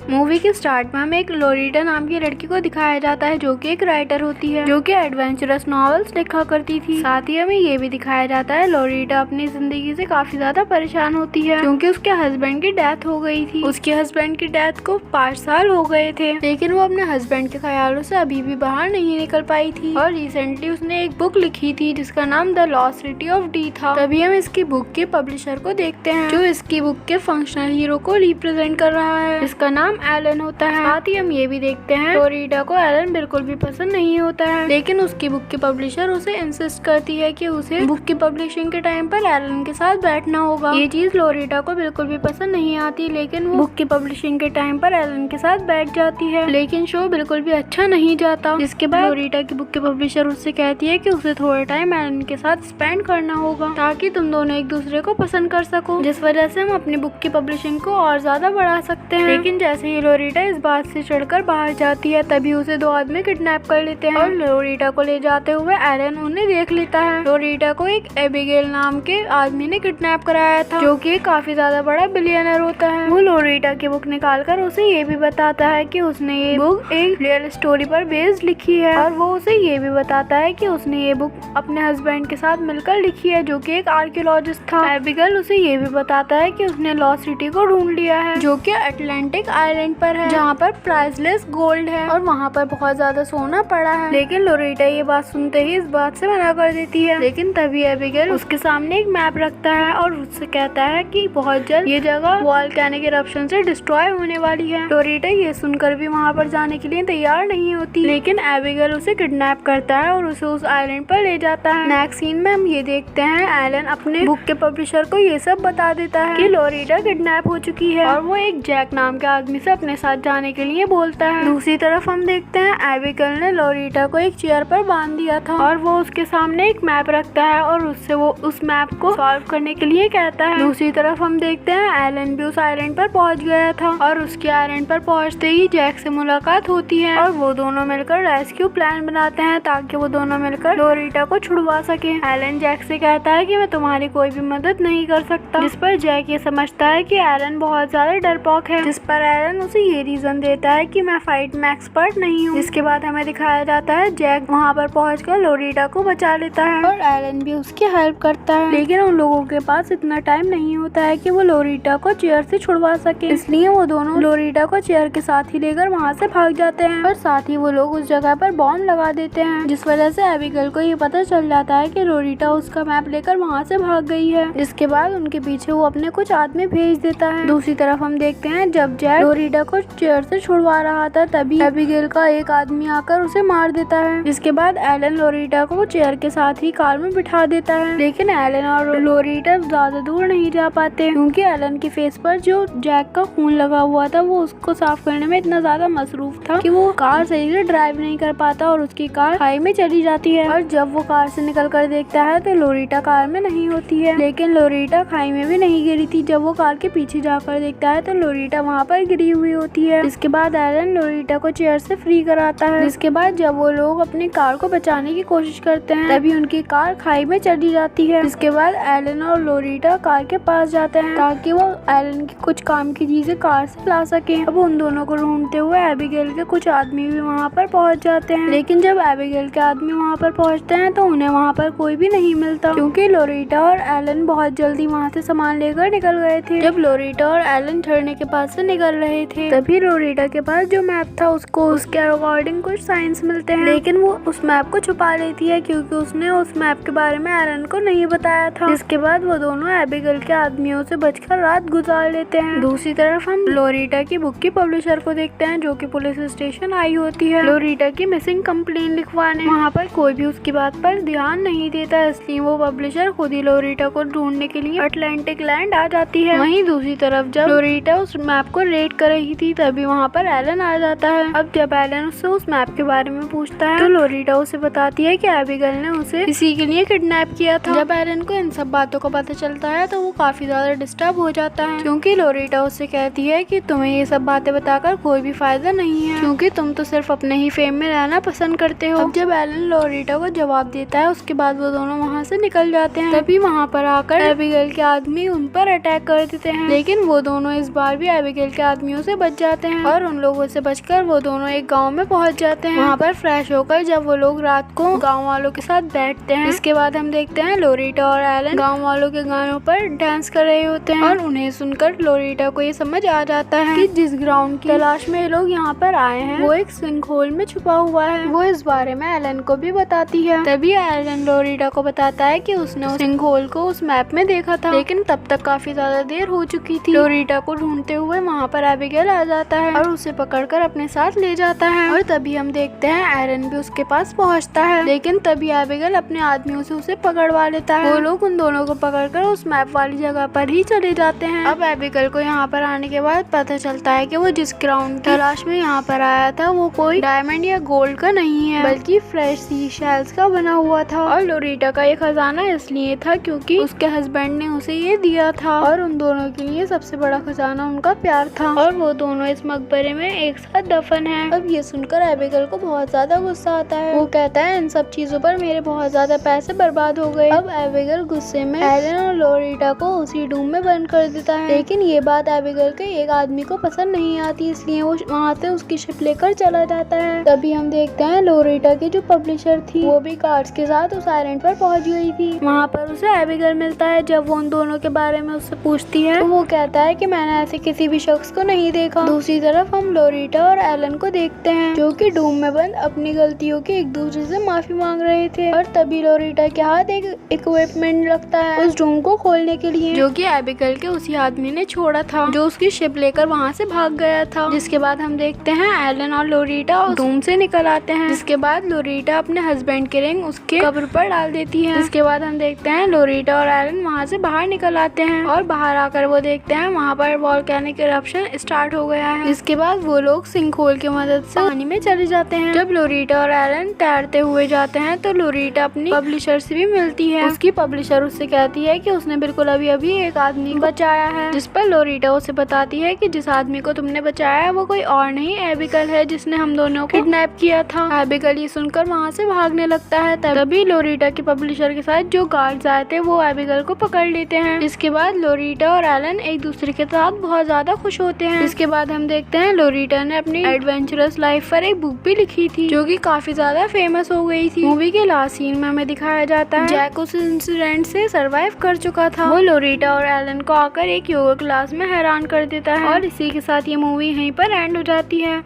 Movie के start में हमें एक लोरिटा नाम की लड़की को दिखाया जाता है जो कि एक राइटर होती है, जो कि एडवेंचरस नॉवेल्स लिखा करती थी। साथ ही हमें ये भी दिखाया जाता है लोरिटा अपनी जिंदगी से काफी ज्यादा परेशान होती है क्योंकि उसके हस्बैंड की डेथ हो गई थी। उसके हस्बैंड की डेथ को 5 साल हो गए थे, लेकिन वो अपने हस्बैंड के ख्यालों से अभी भी बाहर नहीं निकल पाई थी। और रिसेंटली उसने एक बुक लिखी थी जिसका नाम the lost city of D था। तभी हम इसकी बुक के पब्लिशर को देखते हैं जो इसकी बुक के फंक्शनल हीरो को रिप्रेजेंट कर रहा है, जिसका नाम एलन होता है। साथ ही हम ये भी देखते हैं लोरिटा को एलन बिल्कुल भी पसंद नहीं होता है, लेकिन उसकी बुक की पब्लिशर उसे इंसिस्ट करती है कि उसे बुक की पब्लिशिंग के टाइम पर एलन के साथ बैठना होगा। ये चीज लोरिटा को बिल्कुल भी पसंद नहीं आती, लेकिन वो बुक की पब्लिशिंग के टाइम पर एलन के साथ बैठ जाती है। लेकिन शो बिल्कुल भी अच्छा नहीं जाता, जिसके बाद लोरिटा की बुक की पब्लिशर उससे कहती है कि उसे थोड़ा टाइम एलन के साथ स्पेंड करना होगा ताकि तुम दोनों एक दूसरे को पसंद कर सको, जिस वजह से हम अपनी बुक की पब्लिशिंग को और ज्यादा बढ़ा सकते हैं। लेकिन जैसे ही लोरिटा इस बात से चढ़कर बाहर जाती है तभी उसे 2 आदमी किडनैप कर लेते हैं और लोरिटा को ले जाते हुए एलन उन्हें देख लेता है। लोरिटा को एक एबिगेल नाम के आदमी ने किडनैप कराया था जो कि काफी ज्यादा बड़ा बिलियनर होता है। वो लोरिटा की बुक निकालकर उसे ये भी बताता है कि उसने ये बुक एक रियल स्टोरी पर बेस्ड लिखी है, और वो उसे ये भी बताता है कि उसने ये बुक अपने हस्बैंड के साथ मिलकर लिखी है जो कि एक आर्कियोलॉजिस्ट था। एबिगेल उसे ये भी बताता है कि उसने लॉस्ट सिटी को ढूंढ लिया है जो कि अटलांटिक आइलैंड पर है, जहाँ पर प्राइसलेस गोल्ड है और वहाँ पर बहुत ज्यादा सोना पड़ा है। लेकिन लोरिटा ये बात सुनते ही इस बात से मना कर देती है। लेकिन तभी एबिगेल उसके सामने एक मैप रखता है और उससे कहता है कि बहुत जल्द ये जगह वोल्केनिक इरप्शन से डिस्ट्रॉय होने वाली है। लोरिटा ये सुनकर भी वहाँ पर जाने के लिए तैयार नहीं होती, लेकिन एबिगेल उसे किडनैप करता है और उसे उस आइलैंड पर ले जाता है। नेक्स्ट सीन में हम ये देखते हैं एलन अपने बुक के पब्लिशर को ये सब बता देता है कि लोरिटा किडनैप हो चुकी है और वो एक जैक नाम के आदमी से अपने साथ जाने के लिए बोलता है। दूसरी तरफ हम देखते हैं एबिगेल ने लोरिटा को एक चेयर पर बांध दिया था और वो उसके सामने एक मैप रखता है और उससे वो उस मैप को सॉल्व करने के लिए कहता है। दूसरी तरफ हम देखते हैं एलन भी उस आइलैंड पर पहुंच गया था और उसके आइलैंड पर पहुंचते ही जैक से मुलाकात होती है और वो दोनों मिलकर रेस्क्यू प्लान बनाते हैं ताकि वो दोनों मिलकर लोरिटा को छुड़वा सके। एलन जैक से कहता है कि मैं तुम्हारी कोई भी मदद नहीं कर सकता, जिस पर जैक ये समझता है कि एलन बहुत ज्यादा डरपोक है, जिस पर एलन उसे ये रीजन देता है कि मैं फाइट में एक्सपर्ट नहीं हूँ। जिसके बाद हमें दिखाया जाता है जैक वहाँ पर पहुंचकर लोरिटा को बचा लेता है और एलन भी उसकी हेल्प करता है, लेकिन उन लोगों के पास इतना टाइम नहीं होता है कि वो लोरिटा को चेयर से छुड़वा सके, इसलिए वो दोनों लोरिटा को चेयर के साथ ही लेकर वहाँ से भाग जाते हैं और साथ ही वो लोग उस जगह पर बॉम्ब लगा देते हैं, जिस वजह से एबिगेल को ये पता चल जाता है कि लोरिटा उसका मैप लेकर वहाँ से भाग गई है। जिसके बाद उनके पीछे वो अपने कुछ आदमी भेज देता है। दूसरी तरफ हम देखते हैं जब जैक लोरिटा को चेयर से छुड़वा रहा था तभी एबिगेल का एक आदमी आकर उसे मार देता है। जिसके बाद एलन लोरिटा को चेयर के साथ ही कार में बिठा देता है, लेकिन एलन और लोरिटा ज्यादा दूर नहीं जा पाते क्योंकि एलन के फेस पर जो जैक का खून लगा हुआ था वो उसको साफ करने में इतना ज्यादा मसरूफ था कि वो कार सही से ड्राइव नहीं कर पाता और उसकी कार खाई में चली जाती है। और जब वो कार से निकल कर देखता है तो लोरिटा कार में नहीं होती है, लेकिन लोरिटा खाई में भी नहीं गिरी थी। जब वो कार के पीछे जाकर देखता है तो लोरिटा वहाँ पर गिरी हुई होती है। इसके बाद एलन लोरिटा को चेयर से फ्री कराता है। जिसके बाद जब वो लोग अपनी कार को बचाने की कोशिश करते हैं तभी उनकी कार खाई में चली जाती है। इसके बाद एलन और लोरिटा कार के पास जाते हैं ताकि वो एलन की कुछ काम की चीजें कार से ला सके। अब उन दोनों को ढूंढते हुए एबिगेल के कुछ आदमी भी वहाँ पर पहुँच जाते हैं, लेकिन जब एबिगेल के आदमी वहाँ पर पहुँचते हैं तो उन्हें वहाँ पर कोई भी नहीं मिलता क्योंकि लोरिटा और एलन बहुत जल्दी वहाँ से सामान लेकर निकल गए थे। जब लोरिटा और एलन झरने के पास से निकल रहे थे तभी लोरिटा के पास जो मैप था उसको उसके अकॉर्डिंग कुछ साइंस मिलते हैं, लेकिन वो उस मैप को छुपा लेती है क्योंकि उसने उस मैप के बारे में एलन को नहीं बताया था। जिसके बाद वो दोनों एबिगेल के आदमियों से बचकर रात गुजार लेते हैं। दूसरी तरफ हम लोरिटा की बुक की पब्लिशर को देखते हैं जो कि पुलिस स्टेशन आई होती है लोरिटा की मिसिंग कंप्लेन लिखवाने। वहाँ पर कोई भी उसकी बात पर ध्यान नहीं देता, इसलिए वो पब्लिशर खुद ही लोरिटा को ढूंढने के लिए अटलांटिक लैंड आ जाती है। वहीं दूसरी तरफ जब लोरिटा उस मैप को रेड कर रही थी तभी वहाँ पर एलन आ जाता है। अब जब एलन उससे उस मैप के बारे में पूछता है तो लोरिटा उसे बताती है कि एबिगेल ने उसे इसी के लिए किडनैप किया था। जब एलन को इन सब बातों का पता चलता है तो वो काफी ज्यादा डिस्टर्ब हो जाता है क्योंकि लोरिटा उससे कहती है कि तुम्हें ये सब बातें बताकर कोई भी फायदा नहीं है क्योंकि तुम तो सिर्फ अपने ही फेम में रहना पसंद करते हो। अब जब एलन लोरिटा को जवाब देता है उसके बाद वो दोनों वहाँ से निकल जाते हैं। तभी वहाँ पर आकर एबिगेल के आदमी उन पर अटैक कर देते हैं, लेकिन वो दोनों इस बार भी एबिगेल के आदमियों आदमियों से बच जाते हैं और उन लोगों से बचकर वो दोनों एक गाँव में पहुँच जाते हैं। वहाँ पर फ्रेश होकर जब वो लोग रात को गाँव वालों के साथ बैठते हैं, इसके बाद हम देखते हैं लोरिटा और एलन गाँव वालों के गानों पर डांस कर रहे होते हैं और उन्हें सुनकर लोरिटा को ये समझ आ जाता है कि जिस ग्राउंड की तलाश में ये लोग यहाँ पर आए हैं वो एक सिंक होल में छुपा हुआ है। वो इस बारे में एलन को भी बताती है। तभी एलन लोरिटा को बताता है कि उसने उस सिंक होल को उस मैप में देखा था, लेकिन तब तक काफी ज्यादा देर हो चुकी थी। लोरिटा को ढूंढते हुए वहाँ पर एबिगेल आ जाता है और उसे पकड़कर अपने साथ ले जाता है और तभी हम देखते हैं एरन भी उसके पास पहुँचता है, लेकिन तभी एबिगेल अपने आदमियों से उसे पकड़वा लेता है। वो लोग उन दोनों को पकड़कर उस मैप वाली जगह पर ही चले जाते हैं। अब एबिगेल को यहाँ पर आने के बाद पता चलता है कि वो जिस ग्राउंड की तलाश में यहाँ पर आया था वो कोई डायमंड या गोल्ड का नहीं है, बल्कि फ्रेश सी शेल्स का बना हुआ था। और लोरिटा का ये खजाना इसलिए था क्योंकि उसके हस्बैंड ने उसे ये दिया था और उन दोनों के लिए सबसे बड़ा खजाना उनका प्यार था और वो दोनों इस मकबरे में एक साथ दफन है। अब ये सुनकर एबिगेल को बहुत ज्यादा गुस्सा आता है। वो कहता है इन सब चीजों पर मेरे बहुत ज्यादा पैसे बर्बाद हो गए। अब एबिगेल गुस्से में एलन और लोरिटा को उसी डूम में बंद कर देता है, लेकिन ये बात एबिगेल के एक आदमी को पसंद नहीं आती, इसलिए वो वहाँ से उसकी शिप लेकर चला जाता है। तभी हम देखते हैं लोरिटा की जो पब्लिशर थी वो भी कार्ड्स के साथ उस आइलैंड पर पहुँच गई थी। वहाँ पर उसे एबिगेल मिलता है। जब वो उन दोनों के बारे में उससे पूछती है तो वो कहता है कि मैंने ऐसे किसी भी शख्स को नहीं देखा। दूसरी तरफ हम लोरिटा और एलन को देखते हैं जो कि डूम में बंद अपनी गलतियों की एक दूसरे से माफी मांग रहे थे और तभी लोरिटा के हाथ एक इक्विपमेंट लगता है उस डूम को खोलने के लिए, जो कि एबिगेल के उसी आदमी ने छोड़ा था जो उसकी शिप लेकर वहाँ से भाग गया था। जिसके बाद हम देखते हैं एलन और लोरिटा उस डूम से निकल आते हैं। जिसके बाद लोरिटा अपने हस्बैंड की रिंग उसके कब्र पर डाल देती है। जिसके बाद हम देखते हैं लोरिटा और एलन वहाँ से बाहर निकल आते हैं और बाहर आकर वो देखते हैं वहाँ पर वोल्केनिक इरप्शन स्टार्ट हो गया है। इसके बाद वो लोग सिंक होल की मदद से पानी में चले जाते हैं। जब लोरिटा और एलन तैरते हुए जाते हैं तो लोरिटा अपनी पब्लिशर से भी मिलती है। उसकी पब्लिशर उससे कहती है कि उसने बिल्कुल अभी अभी एक आदमी को बचाया है, जिस पर लोरिटा उसे बताती है कि जिस आदमी को तुमने बचाया है वो कोई और नहीं एबिगेल है जिसने हम दोनों को किडनैप किया था। एबिगेल ये सुनकर वहाँ से भागने लगता है। तभी लोरिटा की पब्लिशर के साथ जो गार्ड्स आए थे वो एबिगेल को पकड़ लेते हैं। इसके बाद लोरिटा और एलन एक दूसरे के साथ बहुत ज्यादा खुश होते हैं। इसके बाद हम देखते हैं लोरिटा ने अपनी एडवेंचरस लाइफ पर एक बुक भी लिखी थी जो कि काफी ज्यादा फेमस हो गई थी। मूवी के लास्ट सीन में हमें दिखाया जाता है जैक उस इंसिडेंट से सरवाइव कर चुका था। वो लोरिटा और एलन को आकर एक योगा क्लास में हैरान कर देता है और इसी के साथ ये मूवी यहीं पर एंड हो जाती है।